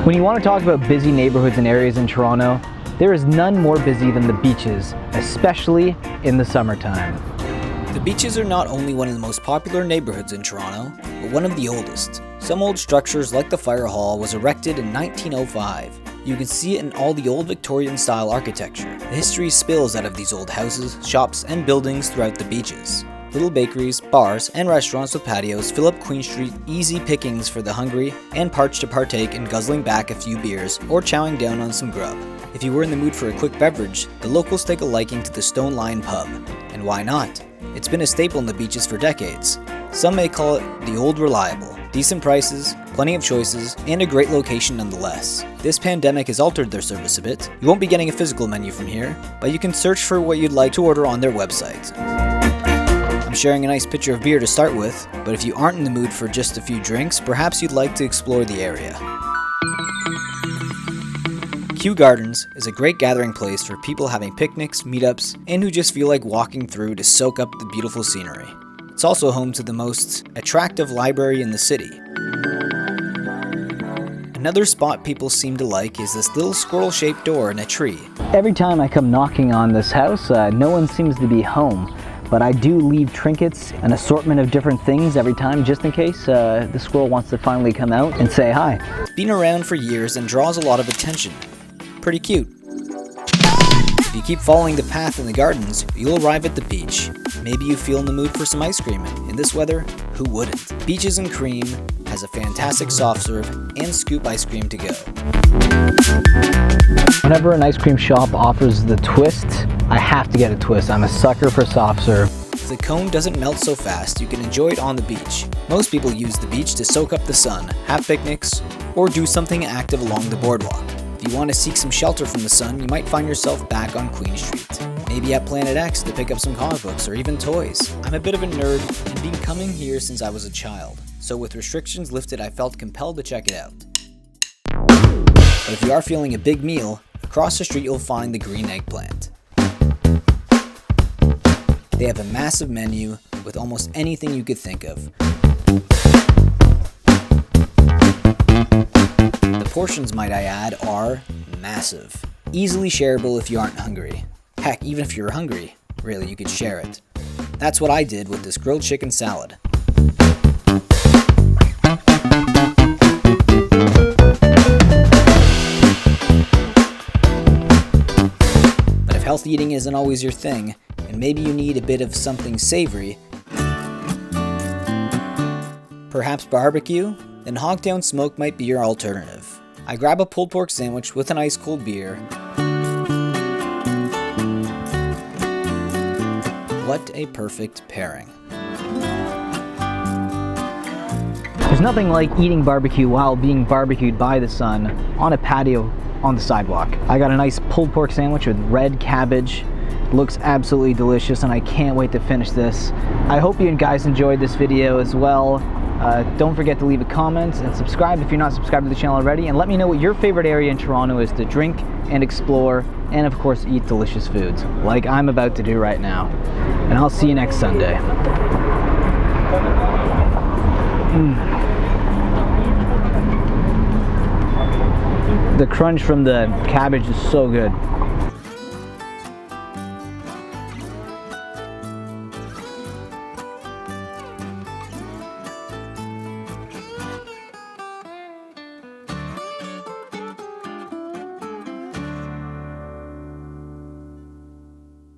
When you want to talk about busy neighborhoods and areas in Toronto, there is none more busy than the beaches, especially in the summertime. The beaches are not only one of the most popular neighborhoods in Toronto, but one of the oldest. Some old structures like the Fire Hall was erected in 1905. You can see it in all the old Victorian style architecture. The history spills out of these old houses, shops, and buildings throughout the beaches. Little bakeries, bars, and restaurants with patios fill up Queen Street, easy pickings for the hungry, and parched to partake in guzzling back a few beers or chowing down on some grub. If you were in the mood for a quick beverage, the locals take a liking to the Stone Lion pub. And why not? It's been a staple in the beaches for decades. Some may call it the old reliable. Decent prices, plenty of choices, and a great location nonetheless. This pandemic has altered their service a bit. You won't be getting a physical menu from here, but you can search for what you'd like to order on their website. I'm sharing a nice pitcher of beer to start with, but if you aren't in the mood for just a few drinks, perhaps you'd like to explore the area. Kew Gardens is a great gathering place for people having picnics, meetups, and who just feel like walking through to soak up the beautiful scenery. It's also home to the most attractive library in the city. Another spot people seem to like is this little squirrel-shaped door in a tree. Every time I come knocking on this house, no one seems to be home. But I do leave trinkets, an assortment of different things every time, just in case the squirrel wants to finally come out and say hi. It's been around for years and draws a lot of attention. Pretty cute. If you keep following the path in the gardens, you'll arrive at the beach. Maybe you feel in the mood for some ice cream. In this weather, who wouldn't? Beaches and Cream has a fantastic soft serve and scoop ice cream to go. Whenever an ice cream shop offers the twist, I have to get a twist. I'm a sucker for soft serve. If the cone doesn't melt so fast, you can enjoy it on the beach. Most people use the beach to soak up the sun, have picnics, or do something active along the boardwalk. If you want to seek some shelter from the sun, you might find yourself back on Queen Street. Maybe at Planet X to pick up some comic books or even toys. I'm a bit of a nerd and been coming here since I was a child, so with restrictions lifted I felt compelled to check it out. But if you are feeling a big meal, across the street you'll find the Green Eggplant. They have a massive menu with almost anything you could think of. The portions, might I add, are massive. Easily shareable if you aren't hungry. Heck, even if you're hungry, really, you could share it. That's what I did with this grilled chicken salad. But if healthy eating isn't always your thing, and maybe you need a bit of something savory, perhaps barbecue, then hog-down smoke might be your alternative. I grab a pulled pork sandwich with an ice-cold beer. What a perfect pairing. There's nothing like eating barbecue while being barbecued by the sun on a patio on the sidewalk. I got a nice pulled pork sandwich with red cabbage. It looks absolutely delicious and I can't wait to finish this. I hope you guys enjoyed this video as well. Don't forget to leave a comment and subscribe if you're not subscribed to the channel already, and let me know what your favorite area in Toronto is to drink and explore, and of course eat delicious foods like I'm about to do right now. And I'll see you next Sunday. The crunch from the cabbage is so good.